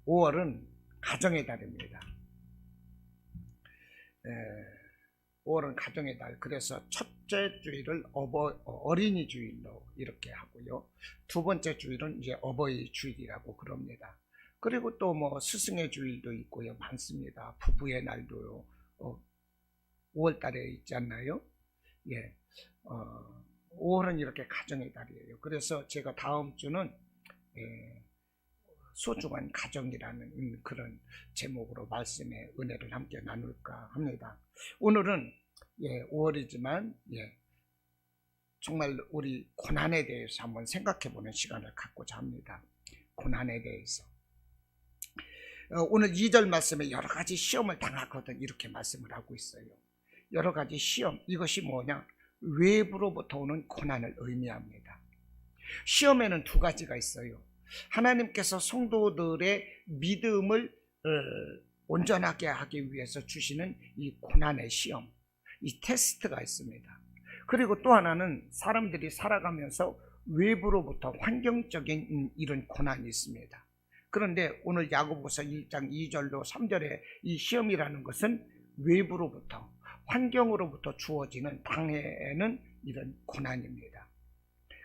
5월은 가정의 달입니다. 5월은 가정의 달. 그래서 첫째 주일을 어린이 주일로 이렇게 하고요. 두 번째 주일은 이제 어버이 주일이라고 그럽니다. 그리고 또 뭐 스승의 주일도 있고요. 많습니다. 부부의 날도요. 5월 달에 있지 않나요? 예. 5월은 이렇게 가정의 달이에요. 그래서 제가 다음 주는 소중한 가정이라는 그런 제목으로 말씀의 은혜를 함께 나눌까 합니다. 오늘은 5월이지만 정말 우리 고난에 대해서 한번 생각해 보는 시간을 갖고자 합니다. 고난에 대해서. 오늘 2절 말씀에 여러 가지 시험을 당하거든 이렇게 말씀을 하고 있어요. 여러 가지 시험, 이것이 뭐냐? 외부로부터 오는 고난을 의미합니다. 시험에는 두 가지가 있어요. 하나님께서 성도들의 믿음을 온전하게 하기 위해서 주시는 이 고난의 시험, 이 테스트가 있습니다. 그리고 또 하나는 사람들이 살아가면서 외부로부터 환경적인 이런 고난이 있습니다. 그런데 오늘 야고보서 1장 2절로 3절의 이 시험이라는 것은 외부로부터 환경으로부터 주어지는 당해는 이런 고난입니다.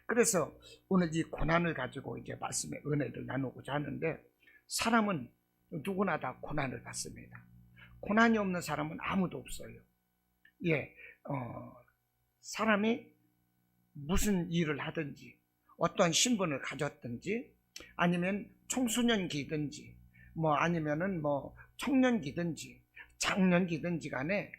그래서 오늘 이 고난을 가지고 이제 말씀의 은혜를 나누고자 하는데, 사람은 누구나 다 고난을 받습니다. 고난이 없는 사람은 아무도 없어요. 사람이 무슨 일을 하든지, 어떤 신분을 가졌든지, 아니면 청소년기든지, 아니면은 청년기든지, 장년기든지 간에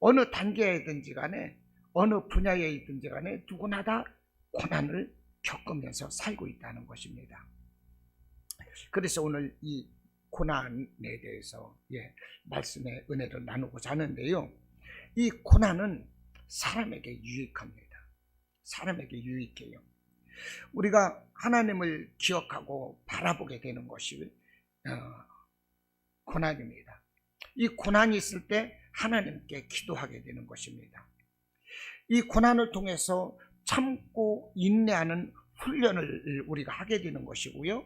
어느 단계이든지 간에 어느 분야에 있든지 간에 누구나 다 고난을 겪으면서 살고 있다는 것입니다. 그래서 오늘 이 고난에 대해서 말씀의 은혜를 나누고자 하는데요. 이 고난은 사람에게 유익합니다. 사람에게 유익해요. 우리가 하나님을 기억하고 바라보게 되는 것이 고난입니다. 이 고난이 있을 때 하나님께 기도하게 되는 것입니다. 이 고난을 통해서 참고 인내하는 훈련을 우리가 하게 되는 것이고요.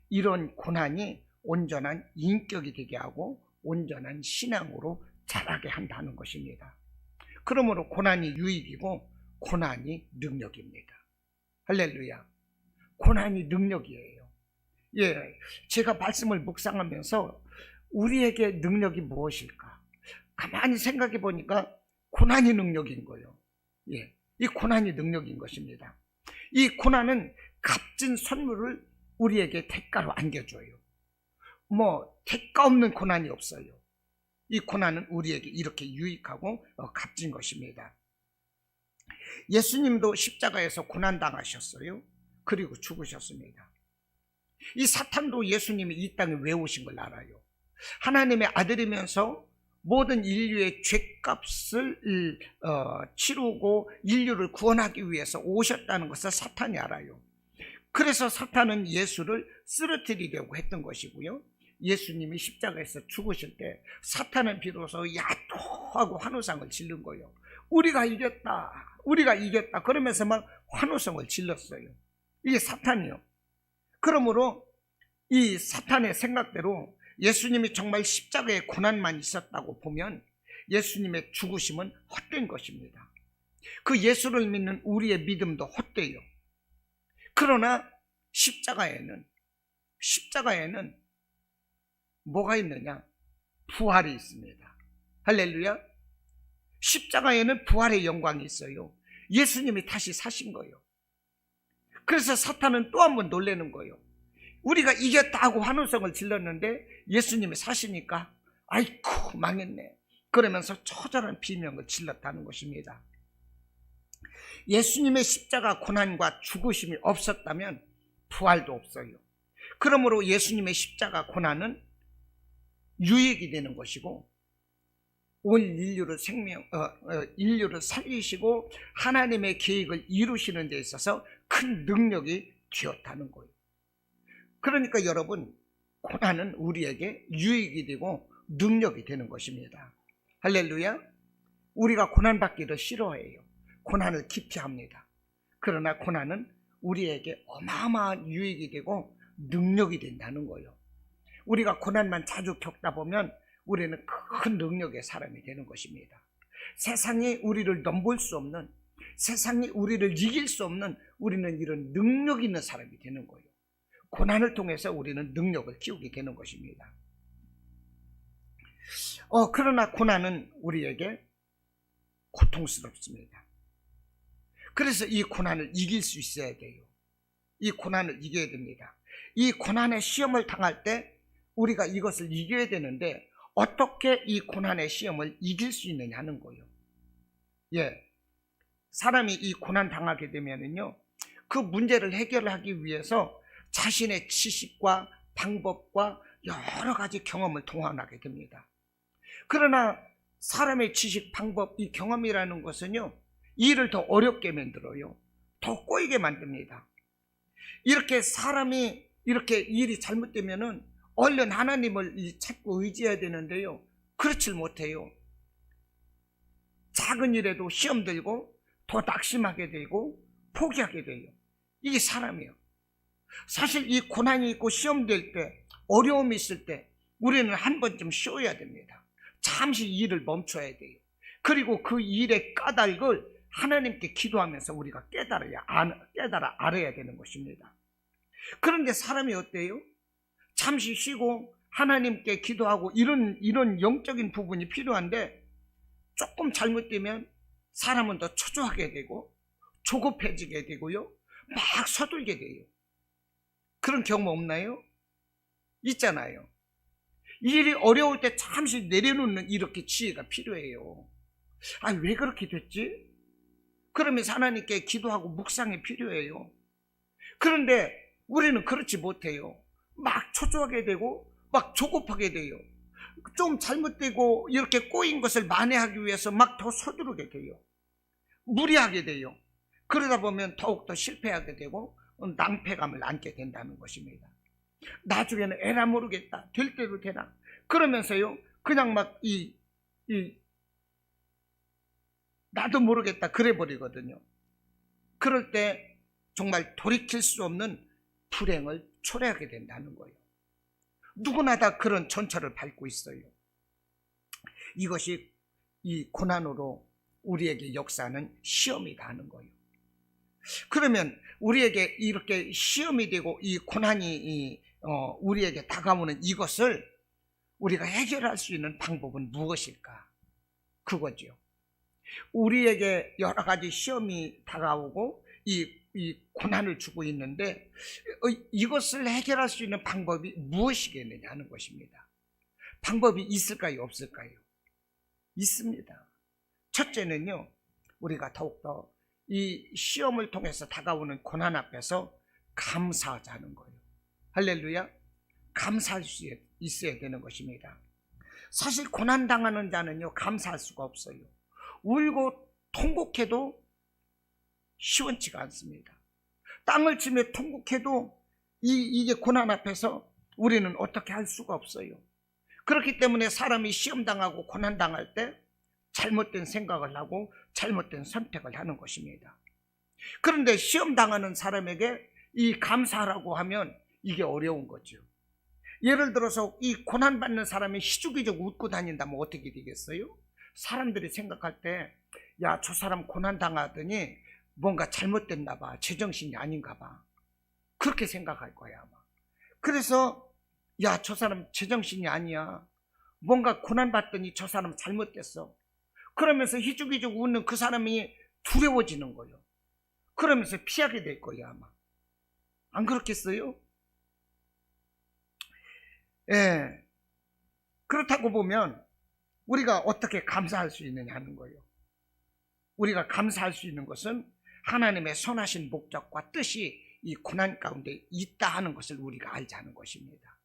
이런 고난이 온전한 인격이 되게 하고 온전한 신앙으로 자라게 한다는 것입니다. 그러므로 고난이 유익이고 고난이 능력입니다. 할렐루야. 고난이 능력이에요. 제가 말씀을 묵상하면서 우리에게 능력이 무엇일까? 가만히 생각해 보니까 고난이 능력인 거예요. 이 고난이 능력인 것입니다. 이 고난은 값진 선물을 우리에게 대가로 안겨줘요. 대가 없는 고난이 없어요. 이 고난은 우리에게 이렇게 유익하고 값진 것입니다. 예수님도 십자가에서 고난당하셨어요. 그리고 죽으셨습니다. 이 사탄도 예수님이 이 땅에 왜 오신 걸 알아요. 하나님의 아들이면서 모든 인류의 죗값을 치르고 인류를 구원하기 위해서 오셨다는 것을 사탄이 알아요. 그래서 사탄은 예수를 쓰러뜨리려고 했던 것이고요. 예수님이 십자가에서 죽으실 때 사탄은 비로소 야토하고 환호성을 지른 거예요. 우리가 이겼다, 우리가 이겼다 그러면서 막 환호성을 질렀어요. 이게 사탄이요. 그러므로 이 사탄의 생각대로 예수님이 정말 십자가에 고난만 있었다고 보면 예수님의 죽으심은 헛된 것입니다. 그 예수를 믿는 우리의 믿음도 헛되요. 그러나 십자가에는 뭐가 있느냐? 부활이 있습니다. 할렐루야. 십자가에는 부활의 영광이 있어요. 예수님이 다시 사신 거예요. 그래서 사탄은 또 한 번 놀라는 거예요. 우리가 이겼다고 환호성을 질렀는데 예수님이 사시니까 아이쿠 망했네 그러면서 처절한 비명을 질렀다는 것입니다. 예수님의 십자가 고난과 죽으심이 없었다면 부활도 없어요. 그러므로 예수님의 십자가 고난은 유익이 되는 것이고 온 인류를 살리시고 하나님의 계획을 이루시는 데 있어서 큰 능력이 되었다는 거예요. 그러니까 여러분, 고난은 우리에게 유익이 되고 능력이 되는 것입니다. 할렐루야. 우리가 고난받기를 싫어해요. 고난을 기피합니다. 그러나 고난은 우리에게 어마어마한 유익이 되고 능력이 된다는 거예요. 우리가 고난만 자주 겪다 보면 우리는 큰 능력의 사람이 되는 것입니다. 세상이 우리를 넘볼 수 없는, 세상이 우리를 이길 수 없는, 우리는 이런 능력 있는 사람이 되는 거예요. 고난을 통해서 우리는 능력을 키우게 되는 것입니다. 그러나 고난은 우리에게 고통스럽습니다. 그래서 이 고난을 이길 수 있어야 돼요. 이 고난을 이겨야 됩니다. 이 고난의 시험을 당할 때 우리가 이것을 이겨야 되는데 어떻게 이 고난의 시험을 이길 수 있느냐는 거예요. 사람이 이 고난 당하게 되면은요, 그 문제를 해결하기 위해서 자신의 지식과 방법과 여러 가지 경험을 동원하게 됩니다. 그러나 사람의 지식, 방법, 이 경험이라는 것은요, 일을 더 어렵게 만들어요. 더 꼬이게 만듭니다. 이렇게 사람이 이렇게 일이 잘못되면은 얼른 하나님을 찾고 의지해야 되는데요, 그렇지 못해요. 작은 일에도 시험 들고 더 낙심하게 되고 포기하게 돼요. 이게 사람이에요. 사실 이 고난이 있고 시험 될 때, 어려움이 있을 때 우리는 한 번쯤 쉬어야 됩니다. 잠시 일을 멈춰야 돼요. 그리고 그 일의 까닭을 하나님께 기도하면서 우리가 깨달아 알아야 되는 것입니다. 그런데 사람이 어때요? 잠시 쉬고 하나님께 기도하고 이런 영적인 부분이 필요한데 조금 잘못되면 사람은 더 초조하게 되고 조급해지게 되고요, 막 서둘게 돼요. 그런 경험 없나요? 있잖아요. 일이 어려울 때 잠시 내려놓는 이렇게 지혜가 필요해요. 왜 그렇게 됐지? 그러면서 하나님께 기도하고 묵상이 필요해요. 그런데 우리는 그렇지 못해요. 막 초조하게 되고 막 조급하게 돼요. 좀 잘못되고 이렇게 꼬인 것을 만회하기 위해서 막 더 서두르게 돼요. 무리하게 돼요. 그러다 보면 더욱더 실패하게 되고 낭패감을 안게 된다는 것입니다. 나중에는 에라 모르겠다, 될 대로 되나, 그러면서요 그냥 막 나도 모르겠다 그래 버리거든요. 그럴 때 정말 돌이킬 수 없는 불행을 초래하게 된다는 거예요. 누구나 다 그런 전철을 밟고 있어요. 이것이 이 고난으로 우리에게 역사하는 시험이다 하는 거예요. 그러면 우리에게 이렇게 시험이 되고 이 고난이 우리에게 다가오는 이것을 우리가 해결할 수 있는 방법은 무엇일까? 그거죠. 우리에게 여러 가지 시험이 다가오고 이 고난을 주고 있는데 이것을 해결할 수 있는 방법이 무엇이겠느냐 하는 것입니다. 방법이 있을까요, 없을까요? 있습니다. 첫째는요, 우리가 더욱더 이 시험을 통해서 다가오는 고난 앞에서 감사하자는 거예요. 할렐루야. 감사할 수 있어야 되는 것입니다. 사실 고난당하는 자는요, 감사할 수가 없어요. 울고 통곡해도 시원치가 않습니다. 땅을 치며 통곡해도 이게 고난 앞에서 우리는 어떻게 할 수가 없어요. 그렇기 때문에 사람이 시험당하고 고난당할 때 잘못된 생각을 하고 잘못된 선택을 하는 것입니다. 그런데 시험당하는 사람에게 이 감사하라고 하면 이게 어려운 거죠. 예를 들어서 이 고난받는 사람이 희죽희죽 웃고 다닌다면 어떻게 되겠어요? 사람들이 생각할 때, 야, 저 사람 고난당하더니 뭔가 잘못됐나 봐, 제정신이 아닌가 봐, 그렇게 생각할 거야 아마. 그래서 야, 저 사람 제정신이 아니야, 뭔가 고난받더니 저 사람 잘못됐어, 그러면서 희죽희죽 웃는 그 사람이 두려워지는 거예요. 그러면서 피하게 될 거예요 아마. 안 그렇겠어요? 예. 그렇다고 보면 우리가 어떻게 감사할 수 있느냐 하는 거예요. 우리가 감사할 수 있는 것은 하나님의 선하신 목적과 뜻이 이 고난 가운데 있다 하는 것을 우리가 알자는 것입니다.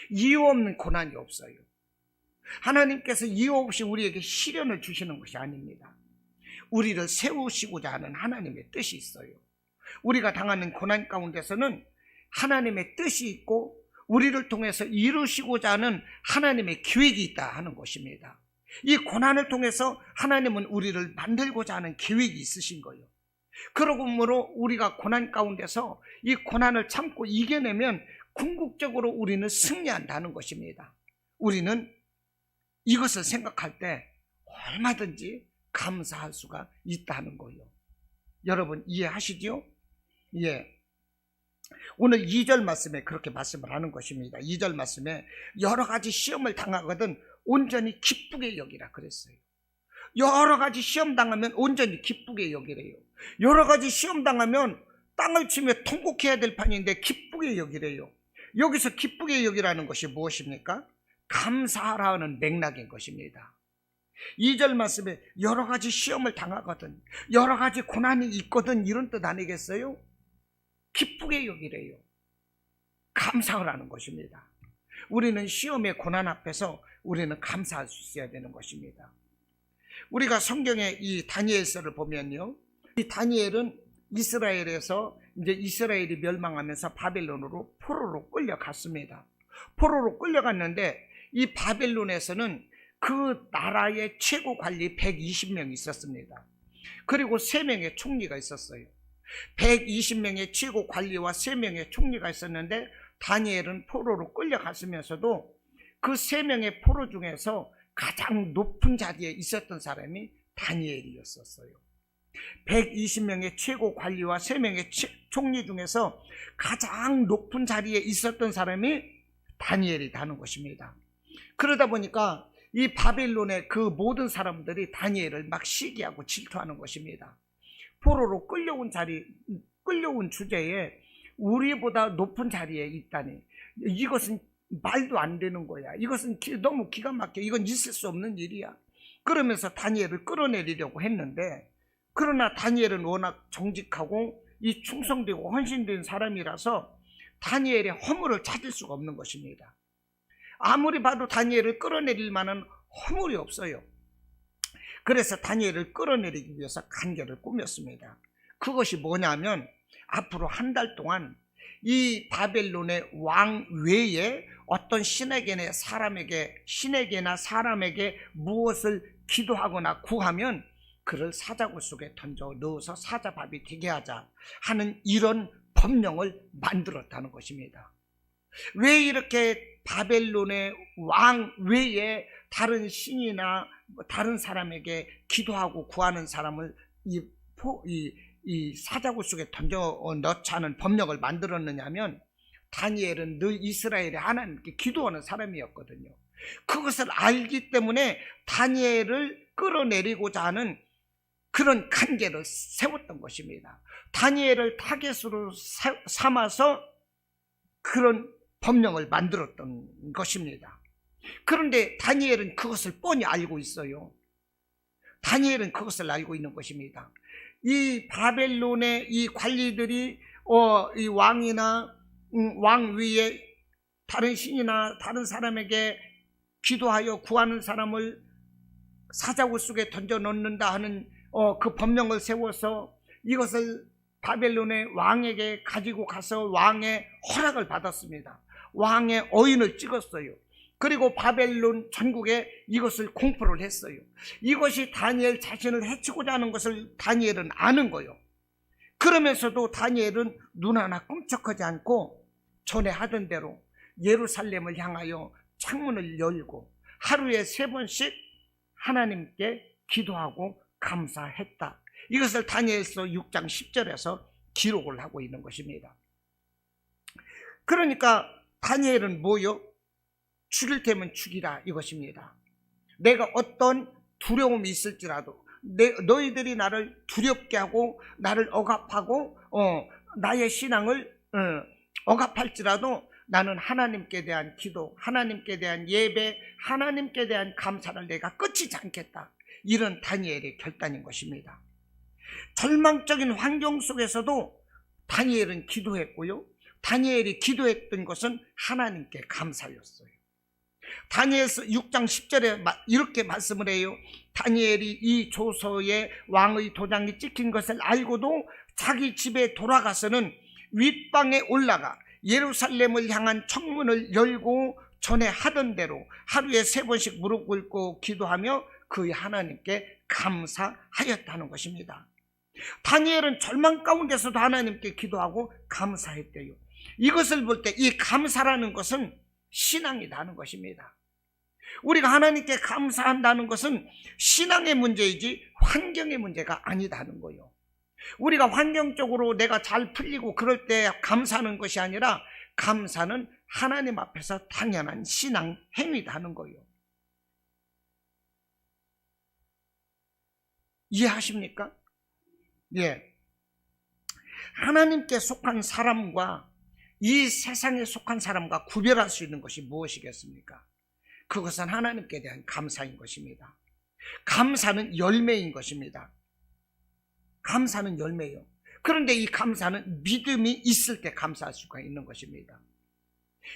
이유 없는 고난이 없어요. 하나님께서 이유 없이 우리에게 시련을 주시는 것이 아닙니다. 우리를 세우시고자 하는 하나님의 뜻이 있어요. 우리가 당하는 고난 가운데서는 하나님의 뜻이 있고 우리를 통해서 이루시고자 하는 하나님의 계획이 있다 하는 것입니다. 이 고난을 통해서 하나님은 우리를 만들고자 하는 계획이 있으신 거예요. 그러므로 우리가 고난 가운데서 이 고난을 참고 이겨내면 궁극적으로 우리는 승리한다는 것입니다. 우리는 이것을 생각할 때 얼마든지 감사할 수가 있다는 거예요. 여러분 이해하시죠? 예. 오늘 2절 말씀에 그렇게 말씀을 하는 것입니다. 2절 말씀에 여러 가지 시험을 당하거든 온전히 기쁘게 여기라 그랬어요. 여러 가지 시험 당하면 온전히 기쁘게 여기래요. 여러 가지 시험 당하면 땅을 치며 통곡해야 될 판인데 기쁘게 여기래요. 여기서 기쁘게 여기라는 것이 무엇입니까? 감사하라는 맥락인 것입니다. 2절 말씀에 여러 가지 시험을 당하거든, 여러 가지 고난이 있거든, 이런 뜻 아니겠어요? 기쁘게 여기래요. 감사하라는 것입니다. 우리는 시험의 고난 앞에서 우리는 감사할 수 있어야 되는 것입니다. 우리가 성경의 이 다니엘서를 보면요, 이 다니엘은 이스라엘에서 이제 이스라엘이 멸망하면서 바벨론으로 포로로 끌려갔습니다. 포로로 끌려갔는데 이 바벨론에서는 그 나라의 최고 관리 120명이 있었습니다. 그리고 3명의 총리가 있었어요. 120명의 최고 관리와 3명의 총리가 있었는데 다니엘은 포로로 끌려갔으면서도 그 3명의 포로 중에서 가장 높은 자리에 있었던 사람이 다니엘이었어요. 120명의 최고 관리와 3명의 총리 중에서 가장 높은 자리에 있었던 사람이 다니엘이라는 것입니다. 그러다 보니까 이 바벨론의 그 모든 사람들이 다니엘을 막 시기하고 질투하는 것입니다. 포로로 끌려온 주제에 우리보다 높은 자리에 있다니, 이것은 말도 안 되는 거야. 이것은 너무 기가 막혀. 이건 있을 수 없는 일이야. 그러면서 다니엘을 끌어내리려고 했는데, 그러나 다니엘은 워낙 정직하고 이 충성되고 헌신된 사람이라서 다니엘의 허물을 찾을 수가 없는 것입니다. 아무리 봐도 다니엘을 끌어내릴 만한 허물이 없어요. 그래서 다니엘을 끌어내리기 위해서 간계를 꾸몄습니다. 그것이 뭐냐면 앞으로 한 달 동안 이 바벨론의 왕 외에 어떤 신에게나 사람에게 무엇을 기도하거나 구하면 그를 사자굴 속에 던져 넣어서 사자밥이 되게 하자 하는 이런 법령을 만들었다는 것입니다. 왜 이렇게 바벨론의 왕 외에 다른 신이나 다른 사람에게 기도하고 구하는 사람을 이 사자굴 속에 던져 넣자는 법령을 만들었느냐면, 다니엘은 늘 이스라엘의 하나님께 기도하는 사람이었거든요. 그것을 알기 때문에 다니엘을 끌어내리고자 하는 그런 간계를 세웠던 것입니다. 다니엘을 타겟으로 삼아서 그런 법령을 만들었던 것입니다. 그런데 다니엘은 그것을 뻔히 알고 있어요. 다니엘은 그것을 알고 있는 것입니다. 이 바벨론의 이 관리들이 이 왕이나 왕 위에 다른 신이나 다른 사람에게 기도하여 구하는 사람을 사자굴 속에 던져 넣는다 하는 그 법령을 세워서 이것을 바벨론의 왕에게 가지고 가서 왕의 허락을 받았습니다. 왕의 어인을 찍었어요. 그리고 바벨론 전국에 이것을 공포를 했어요. 이것이 다니엘 자신을 해치고자 하는 것을 다니엘은 아는 거예요. 그러면서도 다니엘은 눈 하나 끔찍하지 않고 전에 하던 대로 예루살렘을 향하여 창문을 열고 하루에 3번씩 하나님께 기도하고 감사했다. 이것을 다니엘서 6장 10절에서 기록을 하고 있는 것입니다. 그러니까 다니엘은 뭐요? 죽일 테면 죽이라 이것입니다. 내가 어떤 두려움이 있을지라도, 너희들이 나를 두렵게 하고 나를 억압하고 나의 신앙을 억압할지라도 나는 하나님께 대한 기도, 하나님께 대한 예배, 하나님께 대한 감사를 내가 끝이지 않겠다. 이런 다니엘의 결단인 것입니다. 절망적인 환경 속에서도 다니엘은 기도했고요, 다니엘이 기도했던 것은 하나님께 감사였어요. 다니엘서 6장 10절에 이렇게 말씀을 해요. 다니엘이 이 조서에 왕의 도장이 찍힌 것을 알고도 자기 집에 돌아가서는 윗방에 올라가 예루살렘을 향한 청문을 열고 전에 하던 대로 하루에 3번씩 무릎 꿇고 기도하며 그의 하나님께 감사하였다는 것입니다. 다니엘은 절망 가운데서도 하나님께 기도하고 감사했대요. 이것을 볼 때 이 감사라는 것은 신앙이라는 것입니다. 우리가 하나님께 감사한다는 것은 신앙의 문제이지 환경의 문제가 아니다는 거예요. 우리가 환경적으로 내가 잘 풀리고 그럴 때 감사하는 것이 아니라 감사는 하나님 앞에서 당연한 신앙 행위라는 거예요. 이해하십니까? 예. 하나님께 속한 사람과 이 세상에 속한 사람과 구별할 수 있는 것이 무엇이겠습니까? 그것은 하나님께 대한 감사인 것입니다. 감사는 열매인 것입니다. 감사는 열매예요. 그런데 이 감사는 믿음이 있을 때 감사할 수가 있는 것입니다.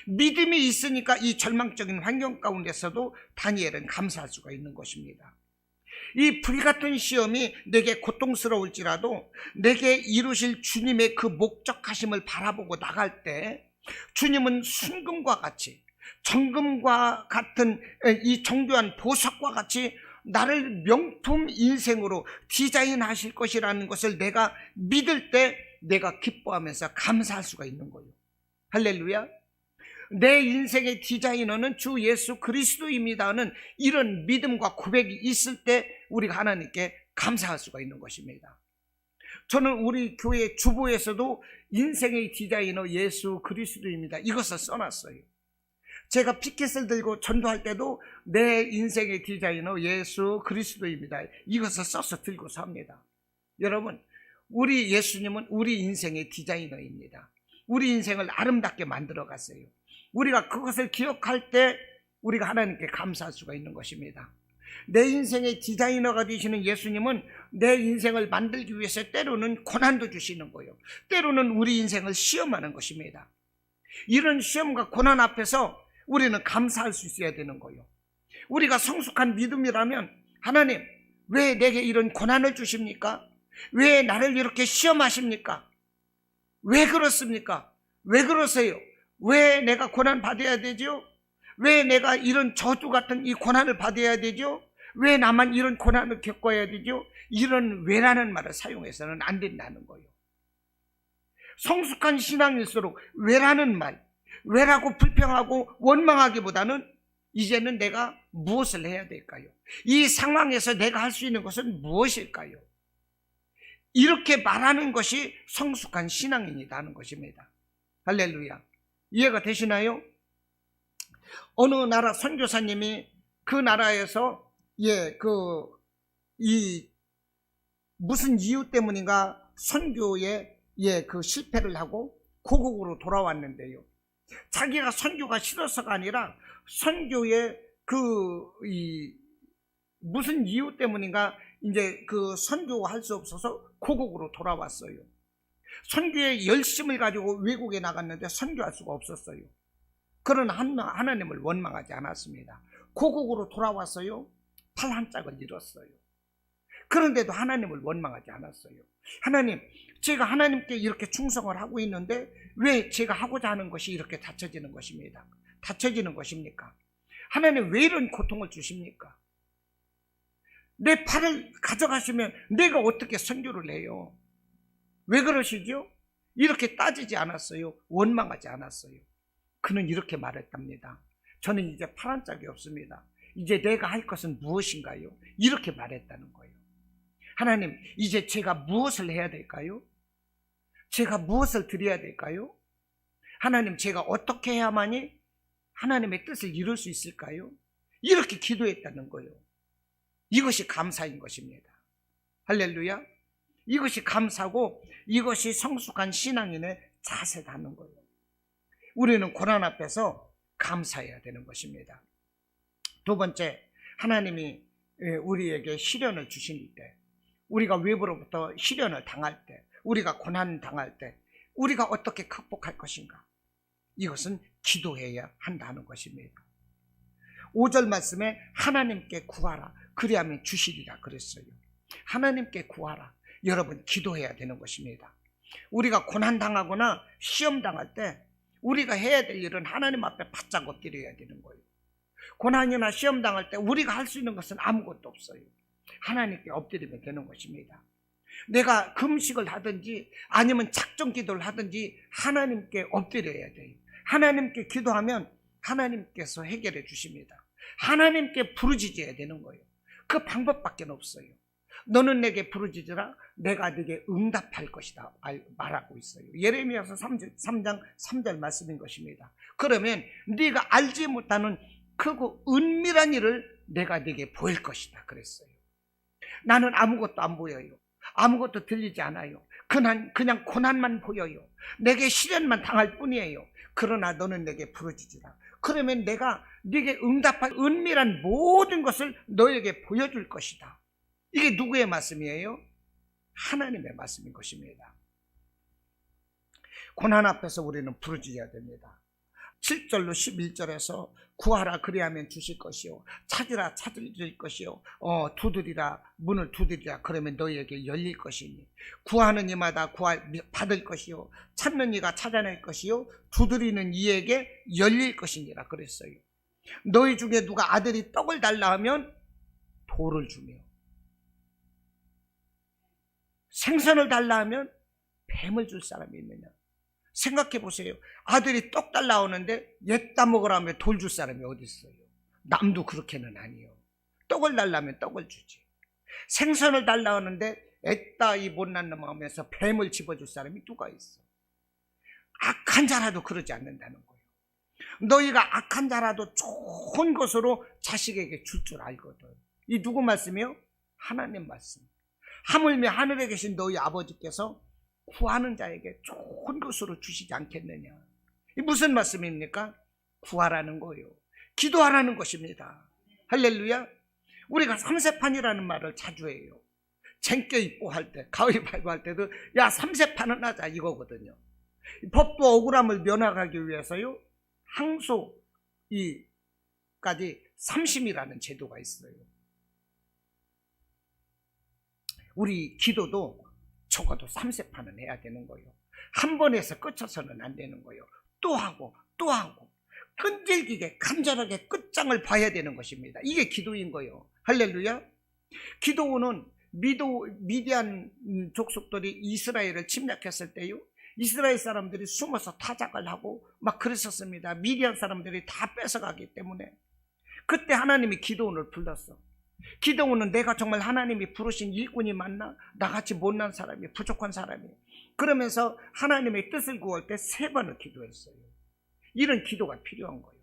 믿음이 있으니까 이 절망적인 환경 가운데서도 다니엘은 감사할 수가 있는 것입니다. 이 불같은 시험이 내게 고통스러울지라도 내게 이루실 주님의 그 목적하심을 바라보고 나갈 때 주님은 순금과 같이 정금과 같은 이 정교한 보석과 같이 나를 명품 인생으로 디자인하실 것이라는 것을 내가 믿을 때 내가 기뻐하면서 감사할 수가 있는 거예요. 할렐루야. 내 인생의 디자이너는 주 예수 그리스도입니다는 이런 믿음과 고백이 있을 때 우리가 하나님께 감사할 수가 있는 것입니다. 저는 우리 교회 주보에서도 인생의 디자이너 예수 그리스도입니다 이것을 써놨어요. 제가 피켓을 들고 전도할 때도 내 인생의 디자이너 예수 그리스도입니다 이것을 써서 들고 삽니다. 여러분, 우리 예수님은 우리 인생의 디자이너입니다. 우리 인생을 아름답게 만들어 갔어요. 우리가 그것을 기억할 때 우리가 하나님께 감사할 수가 있는 것입니다. 내 인생의 디자이너가 되시는 예수님은 내 인생을 만들기 위해서 때로는 고난도 주시는 거예요. 때로는 우리 인생을 시험하는 것입니다. 이런 시험과 고난 앞에서 우리는 감사할 수 있어야 되는 거예요. 우리가 성숙한 믿음이라면 하나님, 왜 내게 이런 고난을 주십니까? 왜 나를 이렇게 시험하십니까? 왜 그렇습니까? 왜 그러세요? 왜 내가 고난 받아야 되죠? 왜 내가 이런 저주 같은 이 고난을 받아야 되죠? 왜 나만 이런 고난을 겪어야 되죠? 이런 왜라는 말을 사용해서는 안 된다는 거예요. 성숙한 신앙일수록 왜라는 말, 왜라고 불평하고 원망하기보다는 이제는 내가 무엇을 해야 될까요? 이 상황에서 내가 할 수 있는 것은 무엇일까요? 이렇게 말하는 것이 성숙한 신앙인이라는 것입니다. 할렐루야. 이해가 되시나요? 어느 나라 선교사님이 그 나라에서 무슨 이유 때문인가 선교에 그 실패를 하고 고국으로 돌아왔는데요. 자기가 선교가 싫어서가 아니라 선교에 무슨 이유 때문인가 이제 그 선교할 수 없어서 고국으로 돌아왔어요. 선교의 열심을 가지고 외국에 나갔는데 선교할 수가 없었어요. 그러나 하나님을 원망하지 않았습니다. 고국으로 돌아왔어요. 팔 한 짝을 잃었어요. 그런데도 하나님을 원망하지 않았어요. 하나님, 제가 하나님께 이렇게 충성을 하고 있는데 왜 제가 하고자 하는 것이 이렇게 닫혀지는 것입니다. 닫혀지는 것입니까? 하나님, 왜 이런 고통을 주십니까? 내 팔을 가져가시면 내가 어떻게 선교를 해요? 왜 그러시죠? 이렇게 따지지 않았어요. 원망하지 않았어요. 그는 이렇게 말했답니다. 저는 이제 팔 한 짝이 없습니다. 이제 내가 할 것은 무엇인가요? 이렇게 말했다는 거예요. 하나님, 이제 제가 무엇을 해야 될까요? 제가 무엇을 드려야 될까요? 하나님, 제가 어떻게 해야만이 하나님의 뜻을 이룰 수 있을까요? 이렇게 기도했다는 거예요. 이것이 감사인 것입니다. 할렐루야. 이것이 감사고 이것이 성숙한 신앙인의 자세라는 거예요. 우리는 고난 앞에서 감사해야 되는 것입니다. 두 번째, 하나님이 우리에게 시련을 주실 때, 우리가 외부로부터 시련을 당할 때, 우리가 고난 당할 때 우리가 어떻게 극복할 것인가? 이것은 기도해야 한다는 것입니다. 5절 말씀에 하나님께 구하라 그리하면 주시리라 그랬어요. 하나님께 구하라. 여러분, 기도해야 되는 것입니다. 우리가 고난 당하거나 시험 당할 때 우리가 해야 될 일은 하나님 앞에 바짝 엎드려야 되는 거예요. 고난이나 시험 당할 때 우리가 할 수 있는 것은 아무것도 없어요. 하나님께 엎드리면 되는 것입니다. 내가 금식을 하든지 아니면 작정 기도를 하든지 하나님께 엎드려야 돼요. 하나님께 기도하면 하나님께서 해결해 주십니다. 하나님께 부르짖어야 되는 거예요. 그 방법밖에 없어요. 너는 내게 부르짖으라 내가 네게 응답할 것이다 말하고 있어요. 예레미야서 3장 3절 말씀인 것입니다. 그러면 네가 알지 못하는 크고 은밀한 일을 내가 네게 보일 것이다 그랬어요. 나는 아무것도 안 보여요. 아무것도 들리지 않아요. 그냥 고난만 보여요. 내게 시련만 당할 뿐이에요. 그러나 너는 내게 부르짖으라. 그러면 내가 네게 응답할 은밀한 모든 것을 너에게 보여줄 것이다. 이게 누구의 말씀이에요? 하나님의 말씀인 것입니다. 고난 앞에서 우리는 부르짖어야 됩니다. 7절로 11절에서 구하라 그리하면 주실 것이요 찾으라 찾을 것이요 두드리라 문을 두드리라 그러면 너희에게 열릴 것이니 구하는 이마다 받을 것이요 찾는 이가 찾아낼 것이요 두드리는 이에게 열릴 것이니라 그랬어요. 너희 중에 누가 아들이 떡을 달라 하면 돌을 주며 생선을 달라 하면 뱀을 줄 사람이 있느냐. 생각해 보세요. 아들이 떡 달라 오는데 옛다 먹으라 하면 돌 줄 사람이 어디 있어요? 남도 그렇게는 아니에요. 떡을 달라면 떡을 주지. 생선을 달라 하는데 애따 이 못난 놈 하면서 뱀을 집어줄 사람이 누가 있어? 악한 자라도 그러지 않는다는 거예요. 너희가 악한 자라도 좋은 것으로 자식에게 줄 줄 알거든. 이 누구 말씀이요? 하나님 말씀. 하물며 하늘에 계신 너희 아버지께서 구하는 자에게 좋은 것으로 주시지 않겠느냐. 이 무슨 말씀입니까? 구하라는 거예요. 기도하라는 것입니다. 할렐루야. 우리가 삼세판이라는 말을 자주 해요. 쟁껴입고 할 때, 가위바위보 할 때도 야 삼세판은 하자 이거거든요. 법도 억울함을 면하기 위해서요 항소까지 삼심이라는 제도가 있어요. 우리 기도도 적어도 3세판은 해야 되는 거예요. 한 번에서 끝쳐서는 안 되는 거예요. 또 하고 또 하고 끈질기게 간절하게 끝장을 봐야 되는 것입니다. 이게 기도인 거예요. 할렐루야. 기도는 미디안 족속들이 이스라엘을 침략했을 때요 이스라엘 사람들이 숨어서 타작을 하고 막 그랬었습니다. 미디안 사람들이 다 뺏어가기 때문에 그때 하나님이 기도원을 불렀어. 기도원은 내가 정말 하나님이 부르신 일꾼이 맞나? 나같이 못난 사람이 부족한 사람이 그러면서 하나님의 뜻을 구할 때 3번을 기도했어요. 이런 기도가 필요한 거예요.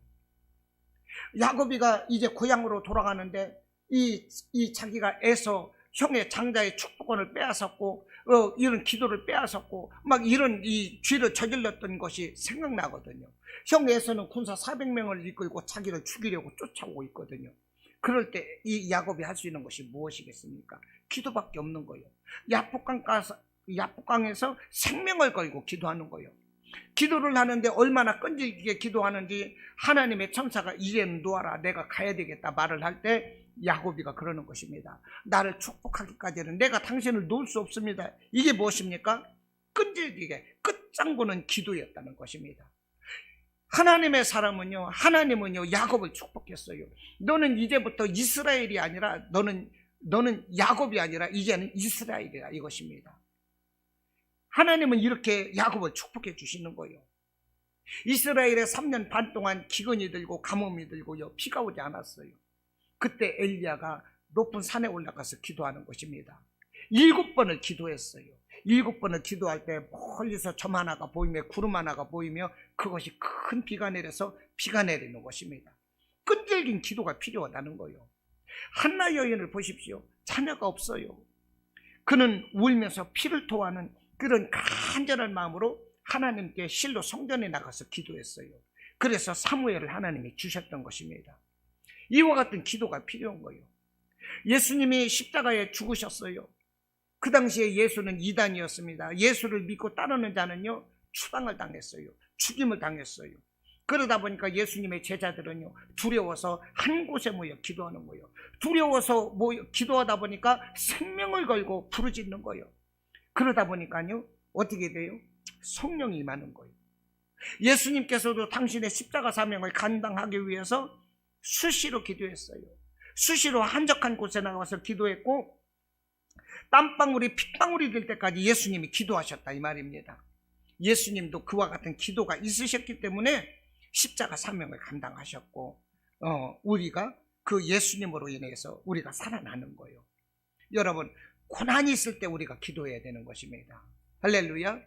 야곱이가 이제 고향으로 돌아가는데 이 자기가 에서 형의 장자의 축복권을 빼앗았고 이런 기도를 빼앗았고 막 이런 이 죄를 저질렀던 것이 생각나거든요. 형 에서는 군사 400명을 이끌고 자기를 죽이려고 쫓아오고 있거든요. 그럴 때 이 야곱이 할 수 있는 것이 무엇이겠습니까? 기도밖에 없는 거예요. 야복강에서 생명을 걸고 기도하는 거예요. 기도를 하는데 얼마나 끈질기게 기도하는지 하나님의 천사가 이제는 놓아라 내가 가야 되겠다 말을 할 때 야곱이가 그러는 것입니다. 나를 축복하기까지는 내가 당신을 놓을 수 없습니다. 이게 무엇입니까? 끈질기게 끝장보는 기도였다는 것입니다. 하나님의 사람은요 하나님은요 야곱을 축복했어요. 너는 이제부터 이스라엘이 아니라 너는 야곱이 아니라 이제는 이스라엘이라 이것입니다. 하나님은 이렇게 야곱을 축복해 주시는 거예요. 이스라엘에 3년 반 동안 기근이 들고 가뭄이 들고요 비가 오지 않았어요. 그때 엘리야가 높은 산에 올라가서 기도하는 것입니다. 7번을 기도했어요. 7번을 기도할 때 멀리서 점 하나가 보이며 구름 하나가 보이며 그것이 큰 비가 내려서 비가 내리는 것입니다. 끈질긴 기도가 필요하다는 거예요. 한나 여인을 보십시오. 자녀가 없어요. 그는 울면서 피를 토하는 그런 간절한 마음으로 하나님께 실로 성전에 나가서 기도했어요. 그래서 사무엘을 하나님이 주셨던 것입니다. 이와 같은 기도가 필요한 거예요. 예수님이 십자가에 죽으셨어요. 그 당시에 예수는 이단이었습니다. 예수를 믿고 따르는 자는요 추방을 당했어요. 죽임을 당했어요. 그러다 보니까 예수님의 제자들은요 두려워서 한 곳에 모여 기도하는 거예요. 두려워서 모여 기도하다 보니까 생명을 걸고 부르짖는 거예요. 그러다 보니까요 어떻게 돼요? 성령이 임하는 거예요. 예수님께서도 당신의 십자가 사명을 감당하기 위해서 수시로 기도했어요. 수시로 한적한 곳에 나가서 기도했고 땀방울이 핏방울이 될 때까지 예수님이 기도하셨다 이 말입니다. 예수님도 그와 같은 기도가 있으셨기 때문에 십자가 사명을 감당하셨고 우리가 그 예수님으로 인해서 우리가 살아나는 거예요. 여러분, 고난이 있을 때 우리가 기도해야 되는 것입니다. 할렐루야.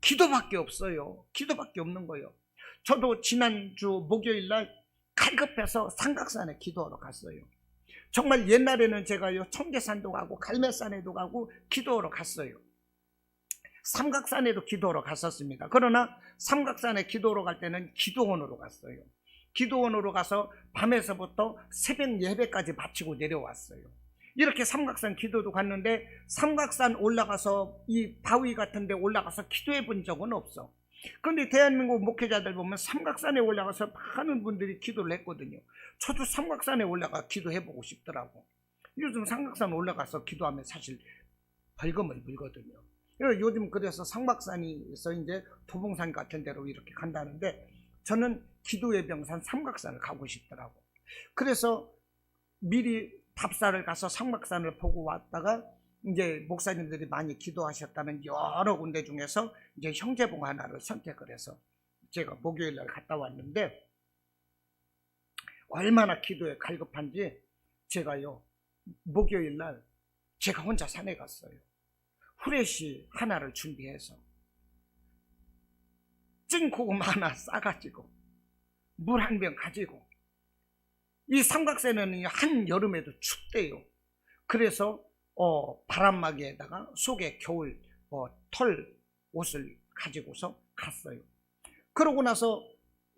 기도밖에 없어요. 기도밖에 없는 거예요. 저도 지난주 목요일날 갈급해서 삼각산에 기도하러 갔어요. 정말 옛날에는 제가요 청계산도 가고 갈매산에도 가고 기도하러 갔어요. 삼각산에도 기도하러 갔었습니다. 그러나 삼각산에 기도하러 갈 때는 기도원으로 갔어요. 기도원으로 가서 밤에서부터 새벽 예배까지 마치고 내려왔어요. 이렇게 삼각산 기도도 갔는데 삼각산 올라가서 이 바위 같은 데 올라가서 기도해 본 적은 없어. 그런데 대한민국 목회자들 보면 삼각산에 올라가서 많은 분들이 기도를 했거든요. 저도 삼각산에 올라가 기도해 보고 싶더라고. 요즘 삼각산 올라가서 기도하면 사실 벌금을 물거든요. 요즘 그래서 삼각산에서 이제 도봉산 같은 데로 이렇게 간다는데 저는 기도의 명산 삼각산을 가고 싶더라고. 그래서 미리 답사를 가서 삼각산을 보고 왔다가 이제 목사님들이 많이 기도하셨다는 여러 군데 중에서 이제 형제봉 하나를 선택을 해서 제가 목요일 날 갔다 왔는데 얼마나 기도에 갈급한지 제가요 목요일 날 제가 혼자 산에 갔어요. 후레쉬 하나를 준비해서 찐고구마 하나 싸가지고 물 한 병 가지고 이 삼각산은 한여름에도 춥대요. 그래서 바람막이에다가 속에 겨울 털 옷을 가지고서 갔어요. 그러고 나서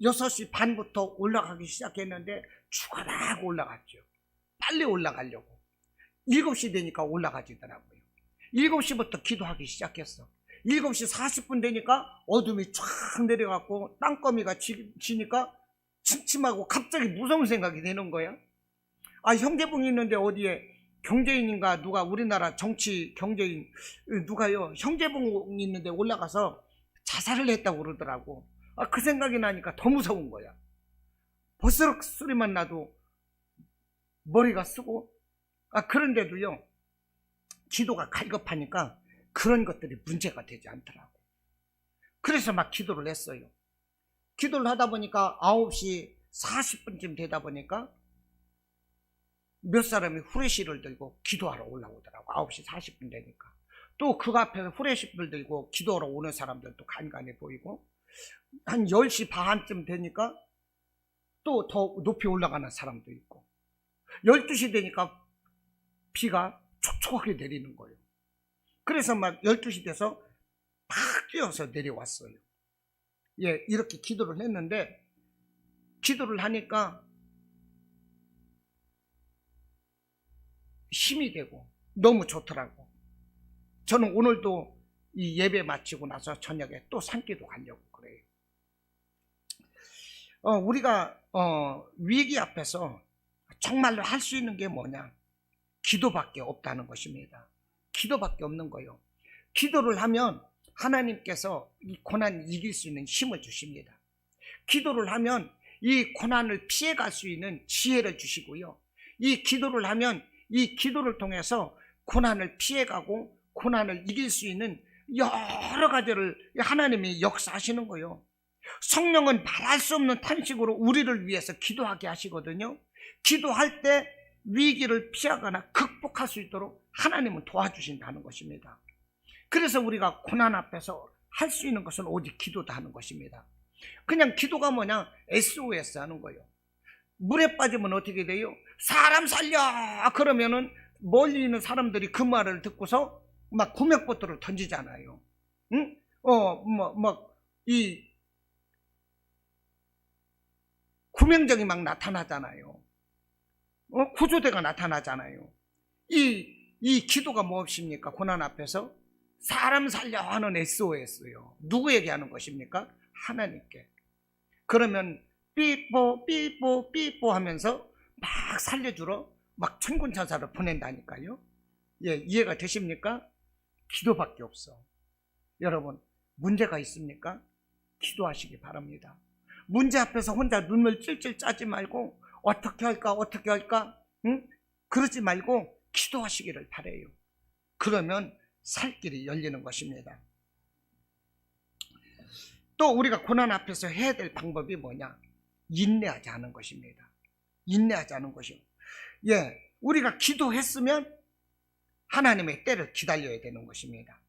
6시 반부터 올라가기 시작했는데 죽어라고 올라갔죠. 빨리 올라가려고 7시 되니까 올라가지더라고요. 7시부터 기도하기 시작했어. 7시 40분 되니까 어둠이 쫙 내려갔고 땅거미가 지니까 침침하고 갑자기 무서운 생각이 드는 거야. 아, 형제봉이 있는데 어디에 경제인인가 누가 우리나라 정치 경제인 누가요 형제봉이 있는데 올라가서 자살을 했다고 그러더라고. 아, 그 생각이 나니까 더 무서운 거야. 버스럭 소리만 나도 머리가 쓰고. 아, 그런데도요 기도가 갈급하니까 그런 것들이 문제가 되지 않더라고. 그래서 막 기도를 했어요. 기도를 하다 보니까 9시 40분쯤 되다 보니까 몇 사람이 후레쉬를 들고 기도하러 올라오더라고. 9시 40분 되니까. 또 그 앞에서 후레쉬를 들고 기도하러 오는 사람들도 간간히 보이고 한 10시 반쯤 되니까 또 더 높이 올라가는 사람도 있고 12시 되니까 비가 촉촉하게 내리는 거예요. 그래서 막 12시 돼서 막 뛰어서 내려왔어요. 예, 이렇게 기도를 했는데 기도를 하니까 힘이 되고 너무 좋더라고. 저는 오늘도 이 예배 마치고 나서 저녁에 또 산기도 가려고 그래요. 우리가 위기 앞에서 정말로 할 수 있는 게 뭐냐? 기도밖에 없다는 것입니다. 기도밖에 없는 거예요. 기도를 하면 하나님께서 이 고난을 이길 수 있는 힘을 주십니다. 기도를 하면 이 고난을 피해갈 수 있는 지혜를 주시고요. 이 기도를 하면 이 기도를 통해서 고난을 피해가고 고난을 이길 수 있는 여러 가지를 하나님이 역사하시는 거예요. 성령은 말할 수 없는 탄식으로 우리를 위해서 기도하게 하시거든요. 기도할 때 위기를 피하거나 극복할 수 있도록 하나님은 도와주신다는 것입니다. 그래서 우리가 고난 앞에서 할 수 있는 것은 오직 기도다 하는 것입니다. 그냥 기도가 뭐냐? SOS 하는 거예요. 물에 빠지면 어떻게 돼요? 사람 살려! 그러면은 멀리 있는 사람들이 그 말을 듣고서 막 구명보트를 던지잖아요. 응? 이 구명정이 막 나타나잖아요. 구조대가 나타나잖아요. 이 기도가 무엇입니까? 고난 앞에서 사람 살려 하는 SOS요. 누구에게 하는 것입니까? 하나님께. 그러면 삐뽀 삐뽀 삐뽀 하면서 막 살려주러 막 천군천사를 보낸다니까요. 예, 이해가 되십니까? 기도밖에 없어. 여러분, 문제가 있습니까? 기도하시기 바랍니다. 문제 앞에서 혼자 눈물 찔찔 짜지 말고 어떻게 할까 응? 그러지 말고 기도하시기를 바라요. 그러면 살 길이 열리는 것입니다. 또 우리가 고난 앞에서 해야 될 방법이 뭐냐? 인내하지 않은 것입니다. 인내하지 않은 것이요. 우리가 기도했으면 하나님의 때를 기다려야 되는 것입니다.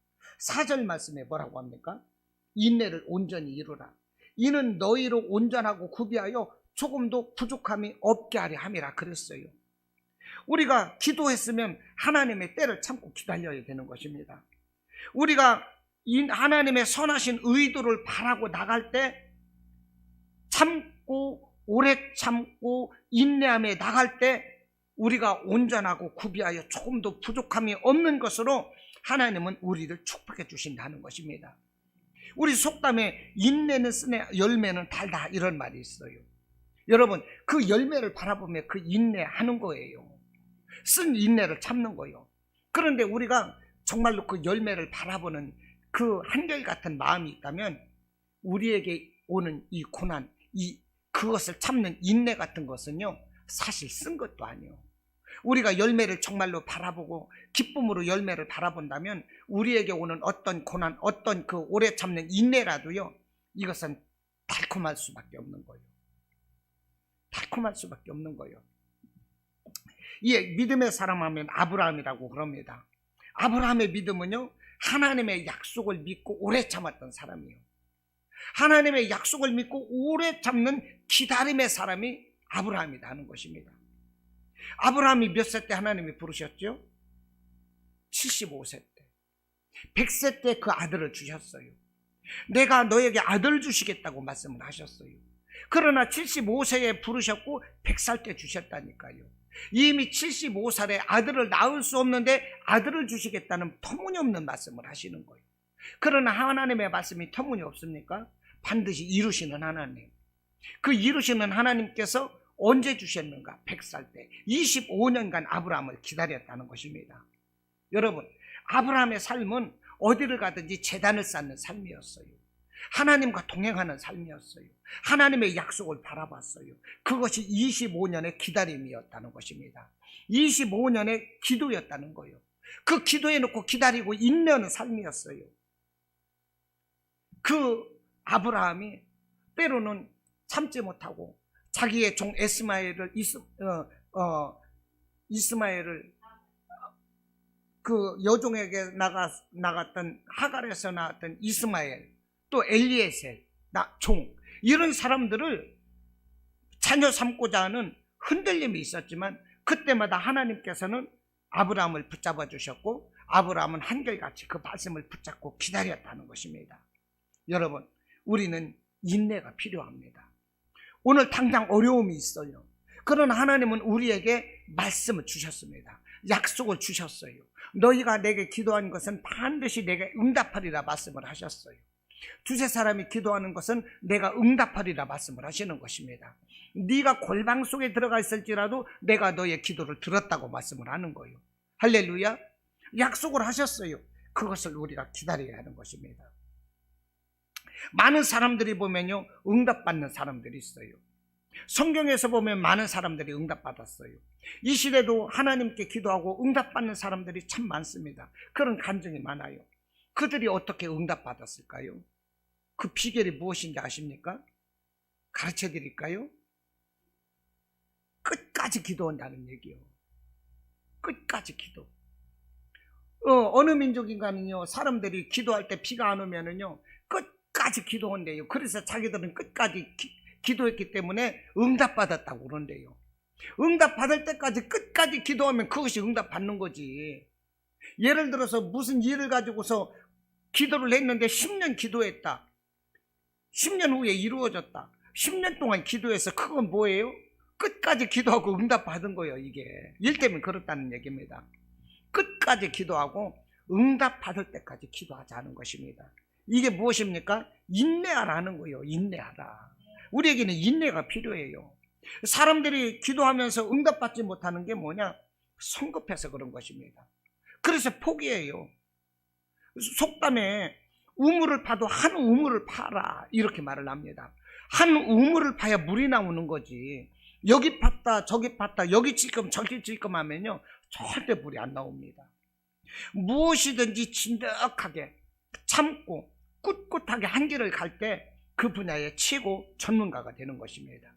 4절 말씀에 뭐라고 합니까? 인내를 온전히 이루라. 이는 너희로 온전하고 구비하여 조금도 부족함이 없게 하려 함이라 그랬어요. 우리가 기도했으면 하나님의 때를 참고 기다려야 되는 것입니다. 우리가 하나님의 선하신 의도를 바라고 나갈 때 참고 오래 참고 인내함에 나갈 때 우리가 온전하고 구비하여 조금도 부족함이 없는 것으로 하나님은 우리를 축복해 주신다는 것입니다. 우리 속담에 인내는 쓰네 열매는 달다 이런 말이 있어요. 여러분, 그 열매를 바라보며 그 인내하는 거예요. 쓴 인내를 참는 거예요. 그런데 우리가 정말로 그 열매를 바라보는 그 한결같은 마음이 있다면 우리에게 오는 이 고난, 그것을 참는 인내 같은 것은요, 사실 쓴 것도 아니에요. 우리가 열매를 정말로 바라보고 기쁨으로 열매를 바라본다면 우리에게 오는 어떤 고난, 어떤 그 오래 참는 인내라도요, 이것은 달콤할 수밖에 없는 거예요. 달콤할 수밖에 없는 거예요. 믿음의 사람 하면 아브라함이라고 그럽니다. 아브라함의 믿음은요, 하나님의 약속을 믿고 오래 참았던 사람이에요. 하나님의 약속을 믿고 오래 참는 기다림의 사람이 아브라함이다 하는 것입니다. 아브라함이 몇 세 때 하나님이 부르셨죠? 75세 때. 100세 때 그 아들을 주셨어요. 내가 너에게 아들 주시겠다고 말씀을 하셨어요. 그러나 75세에 부르셨고 100살 때 주셨다니까요. 이미 75살에 아들을 낳을 수 없는데 아들을 주시겠다는 터무니없는 말씀을 하시는 거예요. 그러나 하나님의 말씀이 터무니없습니까? 반드시 이루시는 하나님. 그 이루시는 하나님께서 언제 주셨는가? 100살 때 25년간 아브라함을 기다렸다는 것입니다. 여러분, 아브라함의 삶은 어디를 가든지 제단을 쌓는 삶이었어요. 하나님과 동행하는 삶이었어요. 하나님의 약속을 바라봤어요. 그것이 25년의 기다림이었다는 것입니다. 25년의 기도였다는 거예요. 그 기도해놓고 기다리고 인내하는 삶이었어요. 그 아브라함이 때로는 참지 못하고 자기의 종 이스마엘을 그 여종에게 나갔던 하갈에서 나왔던 이스마엘, 또 엘리에셀, 종, 이런 사람들을 자녀 삼고자 하는 흔들림이 있었지만 그때마다 하나님께서는 아브라함을 붙잡아 주셨고 아브라함은 한결같이 그 말씀을 붙잡고 기다렸다는 것입니다. 여러분, 우리는 인내가 필요합니다. 오늘 당장 어려움이 있어요. 그러나 하나님은 우리에게 말씀을 주셨습니다. 약속을 주셨어요. 너희가 내게 기도한 것은 반드시 내게 응답하리라 말씀을 하셨어요. 두세 사람이 기도하는 것은 내가 응답하리라 말씀을 하시는 것입니다. 네가 골방 속에 들어가 있을지라도 내가 너의 기도를 들었다고 말씀을 하는 거예요. 할렐루야. 약속을 하셨어요. 그것을 우리가 기다려야 하는 것입니다. 많은 사람들이 보면요, 응답받는 사람들이 있어요. 성경에서 보면 많은 사람들이 응답받았어요. 이 시대도 하나님께 기도하고 응답받는 사람들이 참 많습니다. 그런 간증이 많아요. 그들이 어떻게 응답받았을까요? 그 비결이 무엇인지 아십니까? 가르쳐 드릴까요? 끝까지 기도한다는 얘기요. 끝까지 기도. 어느 민족인가는요, 사람들이 기도할 때 비가 안 오면은요, 끝까지 기도한대요. 그래서 자기들은 끝까지 기도했기 때문에 응답받았다고 그런대요. 응답받을 때까지 끝까지 기도하면 그것이 응답받는 거지. 예를 들어서 무슨 일을 가지고서 기도를 했는데 10년 기도했다. 10년 후에 이루어졌다. 10년 동안 기도해서 그건 뭐예요? 끝까지 기도하고 응답받은 거예요. 이게 일 때문에 그렇다는 얘기입니다. 끝까지 기도하고 응답받을 때까지 기도하자는 것입니다. 이게 무엇입니까? 인내하라는 거예요. 인내하라. 우리에게는 인내가 필요해요. 사람들이 기도하면서 응답받지 못하는 게 뭐냐? 성급해서 그런 것입니다. 그래서 포기해요. 속담에 우물을 파도 한 우물을 파라 이렇게 말을 합니다. 한 우물을 파야 물이 나오는 거지. 여기 팠다 저기 팠다 여기 찔끔 저기 찔끔 하면요 절대 물이 안 나옵니다. 무엇이든지 진득하게 참고 꿋꿋하게 한 길을 갈 때 그 분야의 최고 전문가가 되는 것입니다.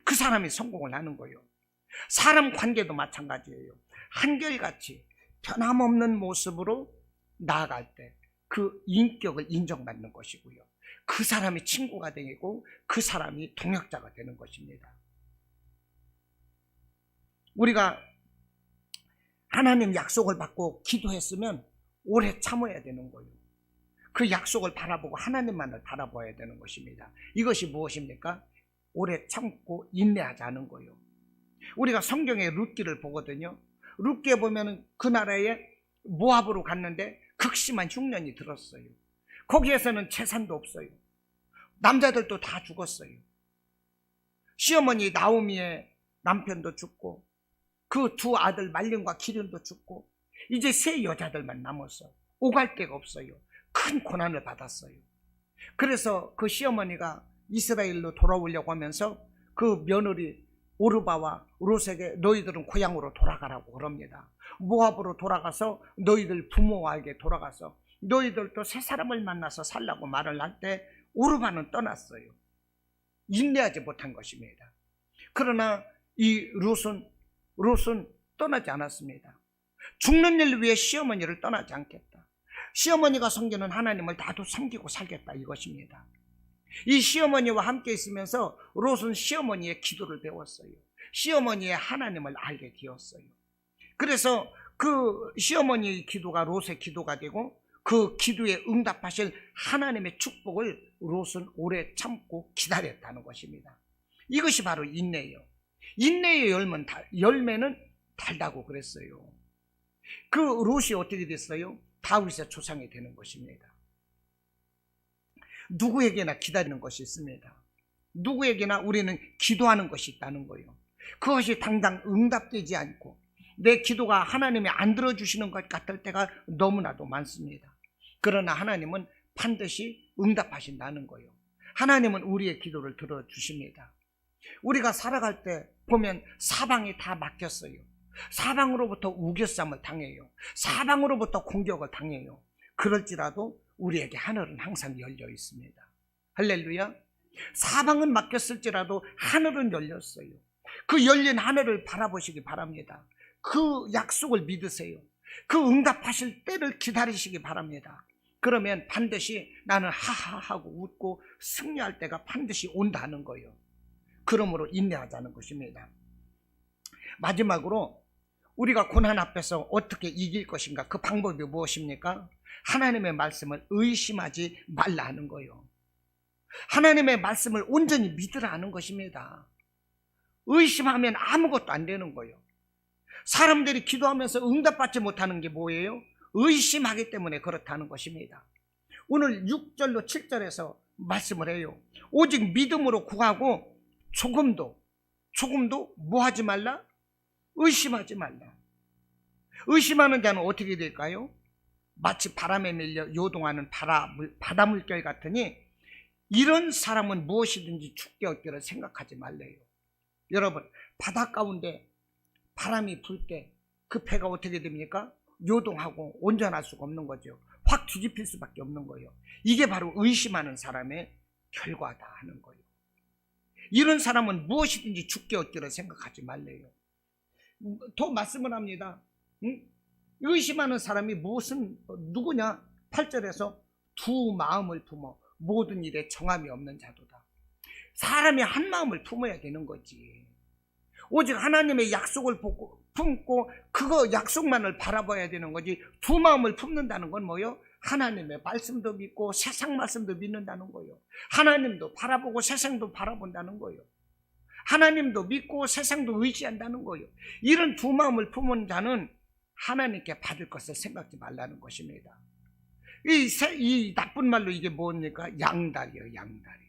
그 사람이 성공을 하는 거예요. 사람 관계도 마찬가지예요. 한결같이 변함없는 모습으로 나아갈 때 그 인격을 인정받는 것이고요. 그 사람이 친구가 되고 그 사람이 동역자가 되는 것입니다. 우리가 하나님 약속을 받고 기도했으면 오래 참아야 되는 거예요. 그 약속을 바라보고 하나님만을 바라봐야 되는 것입니다. 이것이 무엇입니까? 오래 참고 인내하자는 거예요. 우리가 성경의 룻기를 보거든요. 룻기에 보면은 그 나라에 모압으로 갔는데 극심한 흉년이 들었어요. 거기에서는 재산도 없어요. 남자들도 다 죽었어요. 시어머니 나오미의 남편도 죽고 그 두 아들 말림과 기륜도 죽고 이제 세 여자들만 남았어. 오갈 데가 없어요. 큰 고난을 받았어요. 그래서 그 시어머니가 이스라엘로 돌아오려고 하면서 그 며느리 오르바와 롯에게 너희들은 고향으로 돌아가라고 그럽니다. 모압으로 돌아가서 너희들 부모에게 돌아가서 너희들도 새 사람을 만나서 살라고 말을 할 때 오르바는 떠났어요. 인내하지 못한 것입니다. 그러나 이 롯은 떠나지 않았습니다. 죽는 일 위해 시어머니를 떠나지 않겠다. 시어머니가 섬기는 하나님을 나도 섬기고 살겠다 이것입니다. 이 시어머니와 함께 있으면서 롯은 시어머니의 기도를 배웠어요. 시어머니의 하나님을 알게 되었어요. 그래서 그 시어머니의 기도가 롯의 기도가 되고 그 기도에 응답하실 하나님의 축복을 롯은 오래 참고 기다렸다는 것입니다. 이것이 바로 인내예요. 인내의 열매는 달다고 그랬어요. 그 롯이 어떻게 됐어요? 다윗의 조상이 되는 것입니다. 누구에게나 기다리는 것이 있습니다. 누구에게나 우리는 기도하는 것이 있다는 거예요. 그것이 당장 응답되지 않고 내 기도가 하나님이 안 들어주시는 것 같을 때가 너무나도 많습니다. 그러나 하나님은 반드시 응답하신다는 거예요. 하나님은 우리의 기도를 들어주십니다. 우리가 살아갈 때 보면 사방이 다 막혔어요. 사방으로부터 우겨쌈을 당해요. 사방으로부터 공격을 당해요. 그럴지라도 우리에게 하늘은 항상 열려 있습니다. 할렐루야. 사방은 막혔을지라도 하늘은 열렸어요. 그 열린 하늘을 바라보시기 바랍니다. 그 약속을 믿으세요. 그 응답하실 때를 기다리시기 바랍니다. 그러면 반드시 나는 하하하고 웃고 승리할 때가 반드시 온다는 거예요. 그러므로 인내하자는 것입니다. 마지막으로 우리가 고난 앞에서 어떻게 이길 것인가? 그 방법이 무엇입니까? 하나님의 말씀을 의심하지 말라 하는 거예요. 하나님의 말씀을 온전히 믿으라 하는 것입니다. 의심하면 아무것도 안 되는 거예요. 사람들이 기도하면서 응답받지 못하는 게 뭐예요? 의심하기 때문에 그렇다는 것입니다. 오늘 6절로 7절에서 말씀을 해요. 오직 믿음으로 구하고 조금도 뭐 하지 말라? 의심하지 말라. 의심하는 자는 어떻게 될까요? 마치 바람에 밀려 요동하는 바다물결 같으니 이런 사람은 무엇이든지 죽게 얻기를 생각하지 말래요. 여러분, 바다 가운데 바람이 불 때 그 배가 어떻게 됩니까? 요동하고 온전할 수가 없는 거죠. 확 뒤집힐 수밖에 없는 거예요. 이게 바로 의심하는 사람의 결과다 하는 거예요. 이런 사람은 무엇이든지 죽게 얻기를 생각하지 말래요. 더 말씀을 합니다. 의심하는 사람이 누구냐? 8절에서 두 마음을 품어 모든 일에 정함이 없는 자도다. 사람이 한 마음을 품어야 되는 거지. 오직 하나님의 약속을 품고 그거 약속만을 바라봐야 되는 거지. 두 마음을 품는다는 건 뭐예요? 하나님의 말씀도 믿고 세상 말씀도 믿는다는 거예요. 하나님도 바라보고 세상도 바라본다는 거예요. 하나님도 믿고 세상도 의지한다는 거예요. 이런 두 마음을 품은 자는 하나님께 받을 것을 생각지 말라는 것입니다. 이 나쁜 말로 이게 뭡니까? 양다리예요. 양다리.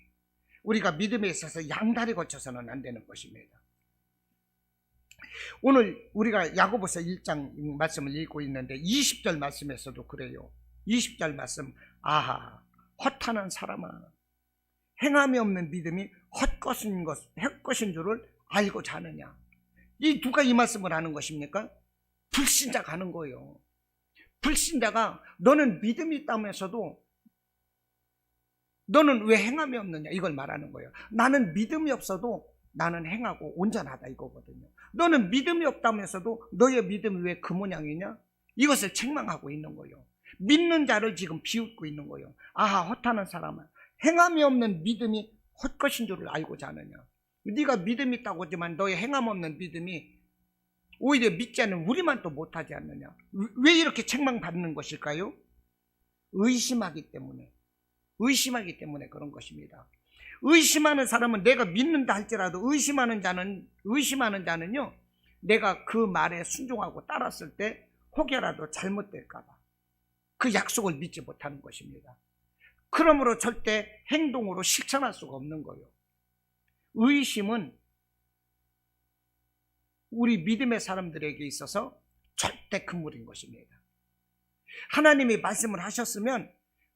우리가 믿음에 있어서 양다리 거쳐서는 안 되는 것입니다. 오늘 우리가 야고보서 1장 말씀을 읽고 있는데 20절 말씀에서도 그래요. 20절 말씀, 아하 헛하는 사람아, 행함이 없는 믿음이 헛것인 줄을 알고 자느냐. 이 누가 이 말씀을 하는 것입니까? 불신자가 하는 거예요. 불신자가 너는 믿음이 있다면서도 너는 왜 행함이 없느냐 이걸 말하는 거예요. 나는 믿음이 없어도 나는 행하고 온전하다 이거거든요. 너는 믿음이 없다면서도 너의 믿음이 왜 그 모양이냐? 이것을 책망하고 있는 거예요. 믿는 자를 지금 비웃고 있는 거예요. 아하, 헛하는 사람아, 행함이 없는 믿음이 헛것인 줄을 알고자 하느냐? 네가 믿음이 있다고 하지만 너의 행함 없는 믿음이 오히려 믿지 않는 우리만 또 못하지 않느냐? 왜 이렇게 책망받는 것일까요? 의심하기 때문에 그런 것입니다. 의심하는 사람은 내가 믿는다 할지라도 의심하는 자는요, 내가 그 말에 순종하고 따랐을 때 혹여라도 잘못될까 봐 그 약속을 믿지 못하는 것입니다. 그러므로 절대 행동으로 실천할 수가 없는 거예요. 의심은 우리 믿음의 사람들에게 있어서 절대 금물인 것입니다. 하나님이 말씀을 하셨으면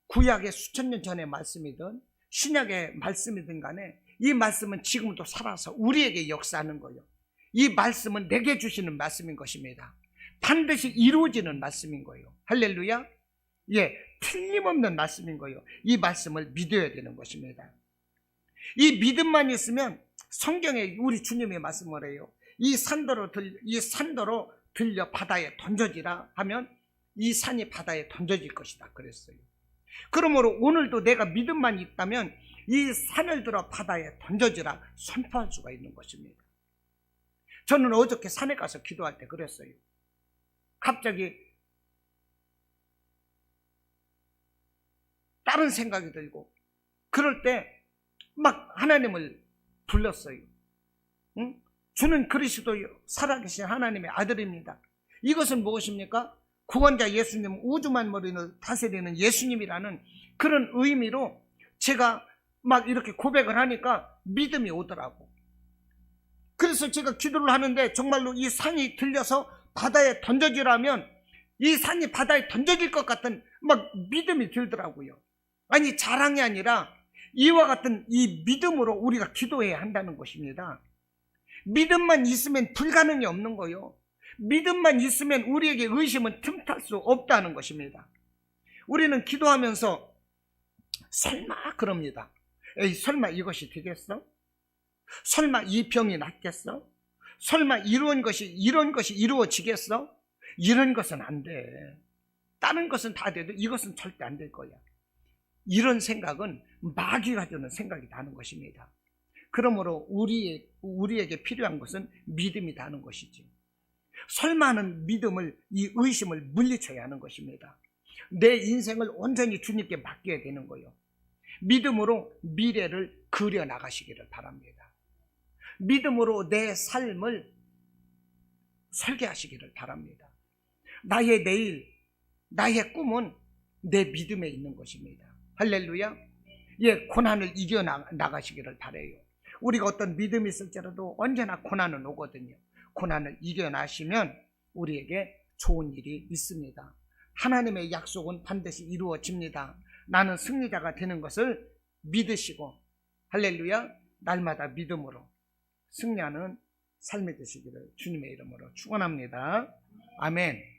구약의 수천 년 전의 말씀이든 신약의 말씀이든 간에 이 말씀은 지금도 살아서 우리에게 역사하는 거예요. 이 말씀은 내게 주시는 말씀인 것입니다. 반드시 이루어지는 말씀인 거예요. 할렐루야. 예, 틀림없는 말씀인 거예요. 이 말씀을 믿어야 되는 것입니다. 이 믿음만 있으면 성경에 우리 주님의 말씀을 해요. 이 산더러 들려 바다에 던져지라 하면 이 산이 바다에 던져질 것이다 그랬어요. 그러므로 오늘도 내가 믿음만 있다면 이 산을 들어 바다에 던져지라 선포할 수가 있는 것입니다. 저는 어저께 산에 가서 기도할 때 그랬어요. 갑자기 다른 생각이 들고 그럴 때 막 하나님을 불렀어요. 응? 주는 그리스도 살아계신 하나님의 아들입니다. 이것은 무엇입니까? 구원자 예수님, 우주 만물을 다스리는 예수님이라는 그런 의미로 제가 막 이렇게 고백을 하니까 믿음이 오더라고. 그래서 제가 기도를 하는데 정말로 이 산이 들려서 바다에 던져지라면 이 산이 바다에 던져질 것 같은 막 믿음이 들더라고요. 아니, 자랑이 아니라 이와 같은 이 믿음으로 우리가 기도해야 한다는 것입니다. 믿음만 있으면 불가능이 없는 거예요. 믿음만 있으면 우리에게 의심은 틈탈 수 없다는 것입니다. 우리는 기도하면서 설마 그럽니다. 에이, 설마 이것이 되겠어? 설마 이 병이 낫겠어? 설마 이런 것이 이루어지겠어? 이런 것은 안 돼. 다른 것은 다 돼도 이것은 절대 안 될 거야. 이런 생각은 마귀가 주는 생각이 나는 것입니다. 그러므로 우리에게 필요한 것은 믿음이라는 것이지. 설마 하는 믿음을, 이 의심을 물리쳐야 하는 것입니다. 내 인생을 온전히 주님께 맡겨야 되는 거예요. 믿음으로 미래를 그려나가시기를 바랍니다. 믿음으로 내 삶을 설계하시기를 바랍니다. 나의 내일, 나의 꿈은 내 믿음에 있는 것입니다. 할렐루야. 예, 고난을 이겨나가시기를 바라요. 우리가 어떤 믿음이 있을지라도 언제나 고난은 오거든요. 고난을 이겨나시면 우리에게 좋은 일이 있습니다. 하나님의 약속은 반드시 이루어집니다. 나는 승리자가 되는 것을 믿으시고, 할렐루야, 날마다 믿음으로 승리하는 삶이 되시기를 주님의 이름으로 축원합니다. 아멘.